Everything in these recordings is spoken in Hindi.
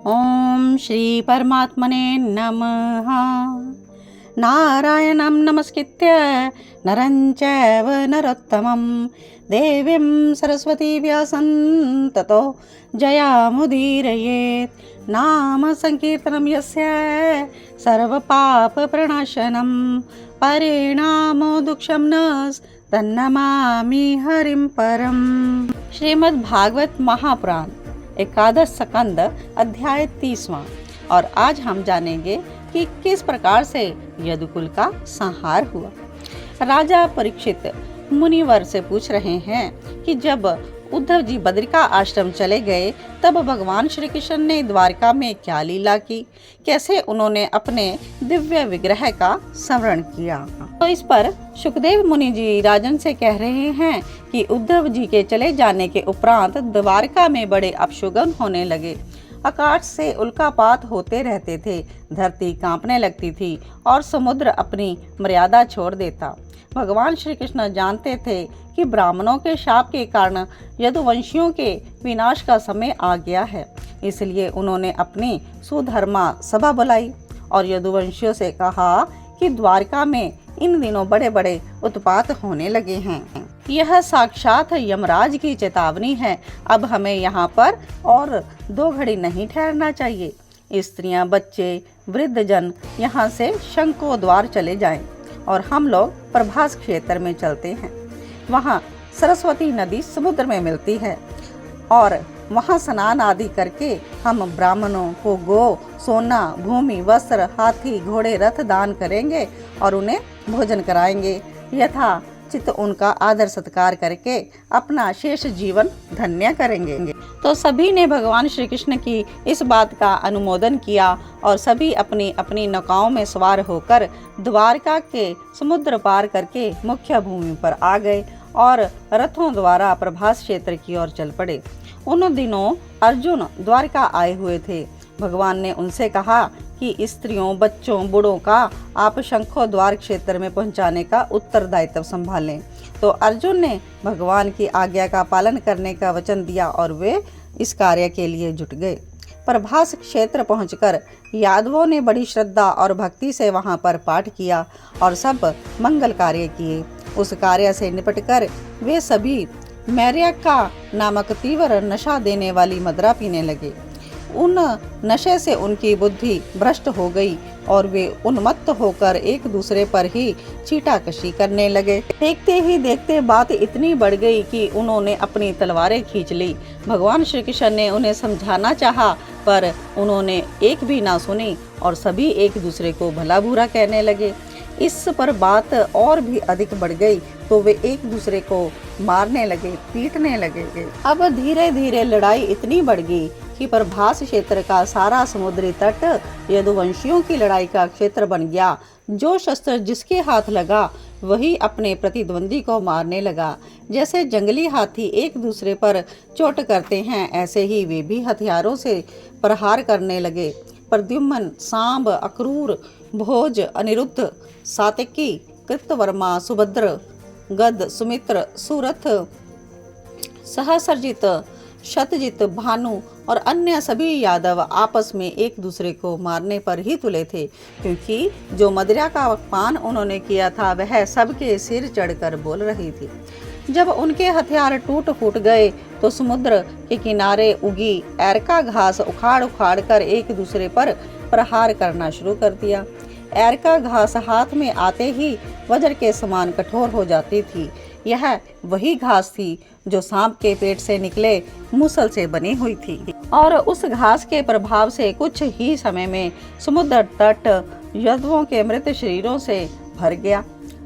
ओम श्री परमात्मने नमः। नारायणं नमस्कृत्य नरं चैव नरोत्तमं देवीं सरस्वती व्यासं ततो जयामुदीरयेत्। नाम संकीर्तनं यस्य सर्वपापप्रणाशनं परिणामो दुःखं न तन्नमामि हरिं परम्। श्रीमद् भागवत महापुराण एकादश स्कंद अध्याय 30वां। और आज हम जानेंगे कि किस प्रकार से यदुकुल का संहार हुआ। राजा परीक्षित मुनिवर से पूछ रहे हैं कि जब उद्धव जी बद्रिका आश्रम चले गए तब भगवान श्री कृष्ण ने द्वारका में क्या लीला की, कैसे उन्होंने अपने दिव्य विग्रह का स्मरण किया। तो इस पर सुखदेव मुनि जी राजन से कह रहे हैं कि उद्धव जी के चले जाने के उपरांत द्वारका में बड़े अपशुगन होने लगे। आकाश से उल्कापात होते रहते थे, धरती कांपने लगती थी और समुद्र अपनी मर्यादा छोड़ देता। भगवान श्री कृष्ण जानते थे कि ब्राह्मणों के शाप के कारण यदुवंशियों के विनाश का समय आ गया है, इसलिए उन्होंने अपनी सुधर्मा सभा बुलाई और यदुवंशियों से कहा कि द्वारका में इन दिनों बड़े बड़े उत्पात होने लगे हैं। यह साक्षात यमराज की चेतावनी है। अब हमें यहाँ पर और 2 घड़ी नहीं ठहरना चाहिए। स्त्रियां, बच्चे, वृद्धजन यहाँ से शंको द्वार चले जाएं और हम लोग प्रभास क्षेत्र में चलते हैं। वहाँ सरस्वती नदी समुद्र में मिलती है और वहाँ स्नान आदि करके हम ब्राह्मणों को गो, सोना, भूमि, वस्त्र, हाथी, घोड़े, रथ दान करेंगे और उन्हें भोजन कराएंगे। यथा चित उनका आदर सत्कार करके अपना शेष जीवन धन्य करेंगे। तो सभी ने भगवान श्री कृष्ण की इस बात का अनुमोदन किया और सभी अपनी अपनी नौकाओं में सवार होकर द्वारका के समुद्र पार करके मुख्य भूमि पर आ गए और रथों द्वारा प्रभास क्षेत्र की ओर चल पड़े। उन दिनों अर्जुन द्वारका आए हुए थे। भगवान ने उनसे कहा कि स्त्रियों, बच्चों, बूढ़ों का आप शंखो द्वार क्षेत्र में पहुंचाने का उत्तरदायित्व संभालें। तो अर्जुन ने भगवान की आज्ञा का पालन करने का वचन दिया और वे इस कार्य के लिए जुट गए। प्रभास क्षेत्र पहुंचकर यादवों ने बड़ी श्रद्धा और भक्ति से वहां पर पाठ किया और सब मंगल कार्य किए। उस कार्य से निपटकर वे सभी मैर्यका नामक तीव्र नशा देने वाली मदिरा पीने लगे। उन नशे से उनकी बुद्धि भ्रष्ट हो गई और वे उन्मत्त होकर एक दूसरे पर ही छीटाकशी करने लगे। देखते ही देखते बात इतनी बढ़ गई कि उन्होंने अपनी तलवारें खींच ली। भगवान श्री कृष्ण ने उन्हें समझाना चाहा पर उन्होंने एक भी ना सुनी और सभी एक दूसरे को भला बुरा कहने लगे। इस पर बात और भी अधिक बढ़ गई तो वे एक दूसरे को मारने लगे, पीटने लगे। अब धीरे धीरे लड़ाई इतनी बढ़ गई कि प्रभास क्षेत्र का सारा समुद्री तट यदुवंशियों की लड़ाई का क्षेत्र बन गया। जो शस्त्र जिसके हाथ लगा वही अपने प्रतिद्वंदी को मारने लगा। जैसे जंगली हाथी एक दूसरे पर चोट करते हैं, ऐसे ही वे भी हथियारों से प्रहार करने लगे। प्रद्युम्न, सांब, अक्रूर, भोज, अनिरुद्ध, सात्यकी, कृतवर्मा, सुभद्र, गद, सुमित्र, सुरथ, सहस्रजित, शतजित, भानु और अन्य सभी यादव आपस में एक दूसरे को मारने पर ही तुले थे, क्योंकि जो मदिरा का पान उन्होंने किया था वह सबके सिर चढ़कर बोल रही थी। जब उनके हथियार टूट फूट गए तो समुद्र के किनारे उगी एरका घास उखाड़ उखाड़ कर एक दूसरे पर प्रहार करना शुरू कर दिया। एरका घास हाथ में आते ही वज्र के समान कठोर हो जाती थी। यह वही घास थी जो सांप के पेट से निकले मूसल से बनी हुई थी और उस घास के प्रभाव से कुछ ही समय में समुद्र तट यदुओं के मृत शरीरों से भर गया।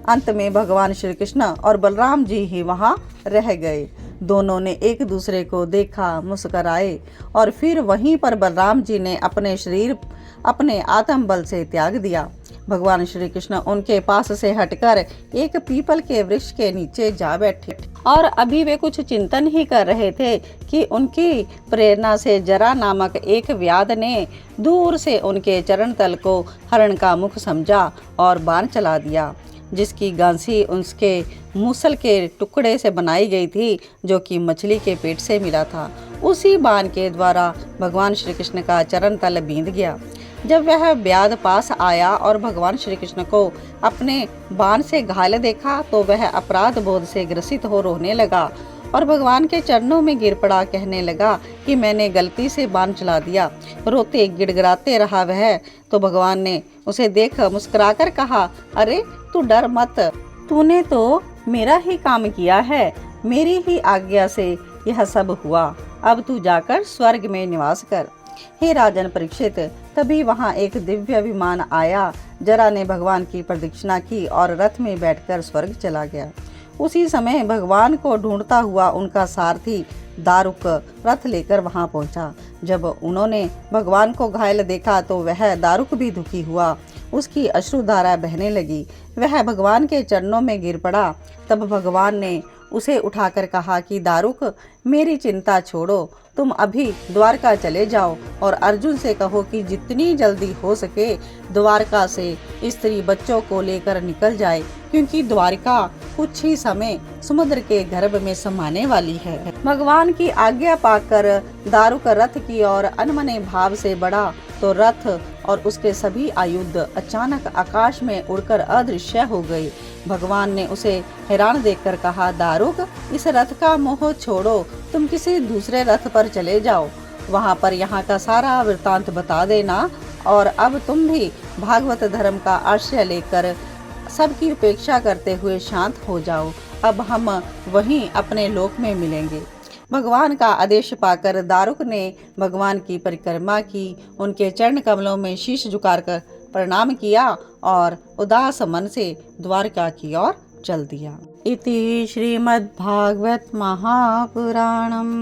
अंत में भगवान श्री कृष्ण और बलराम जी ही वहां रह गए। दोनों ने एक दूसरे को देखा, मुस्कराए और फिर वहीं पर बलराम जी ने अपने शरीर अपने आत्म बल से त्याग दिया। भगवान श्री कृष्ण उनके पास से हटकर एक पीपल के वृक्ष के नीचे जा बैठे और अभी वे कुछ चिंतन ही कर रहे थे कि उनकी प्रेरणा से जरा नामक एक व्याध ने दूर से उनके चरण तल को हरण का मुख समझा और बाण चला दिया। जिसकी गांसी उसके मूसल के टुकड़े से बनाई गई थी, जो कि मछली के पेट से मिला था। उसी बाण के द्वारा भगवान श्री कृष्ण का चरण तल बींध गया। जब वह व्याध पास आया और भगवान श्री कृष्ण को अपने बाण से घायल देखा तो वह अपराध बोध से ग्रसित हो रोने लगा और भगवान के चरणों में गिर पड़ा, कहने लगा कि मैंने गलती से बाण चला दिया। रोते गिड़गिड़ाते रहा वह। तो भगवान ने उसे देख मुस्कुराकर कहा, अरे तू डर मत, तूने तो मेरा ही काम किया है, मेरी ही आज्ञा से यह सब हुआ। अब तू जाकर स्वर्ग में निवास कर। हे राजन परीक्षित, तभी वहां एक दिव्य विमान आया। जरा ने भगवान की प्रदक्षिणा की और रथ में बैठकर स्वर्ग चला गया। उसी समय भगवान को ढूंढता हुआ उनका सारथी दारुक रथ लेकर वहां पहुंचा। जब उन्होंने भगवान को घायल देखा तो वह दारुक भी दुखी हुआ, उसकी अश्रुधारा बहने लगी। वह भगवान के चरणों में गिर पड़ा। तब भगवान ने उसे उठाकर कहा कि दारुक, मेरी चिंता छोड़ो, तुम अभी द्वारका चले जाओ और अर्जुन से कहो कि जितनी जल्दी हो सके द्वारका से स्त्री बच्चों को लेकर निकल जाए, क्योंकि द्वारका कुछ ही समय समुद्र के गर्भ में समाने वाली है। भगवान की आज्ञा पाकर दारुक रथ की ओर अनमने भाव से बढ़ा तो रथ और उसके सभी आयुध अचानक आकाश में उड़कर अदृश्य हो गए। भगवान ने उसे हैरान देखकर कहा, दारुक, इस रथ का मोह छोड़ो, तुम किसी दूसरे रथ पर चले जाओ, वहां पर यहाँ का सारा वृतांत बता देना और अब तुम भी भागवत धर्म का आश्रय लेकर सबकी उपेक्षा करते हुए शांत हो जाओ। अब हम वहीं अपने लोक में मिलेंगे। भगवान का आदेश पाकर दारुक ने भगवान की परिक्रमा की, उनके चरण कमलों में शीश झुकाकर प्रणाम किया और उदास मन से द्वारका की ओर चल दिया। इति श्रीमद्भागवत महापुराणम।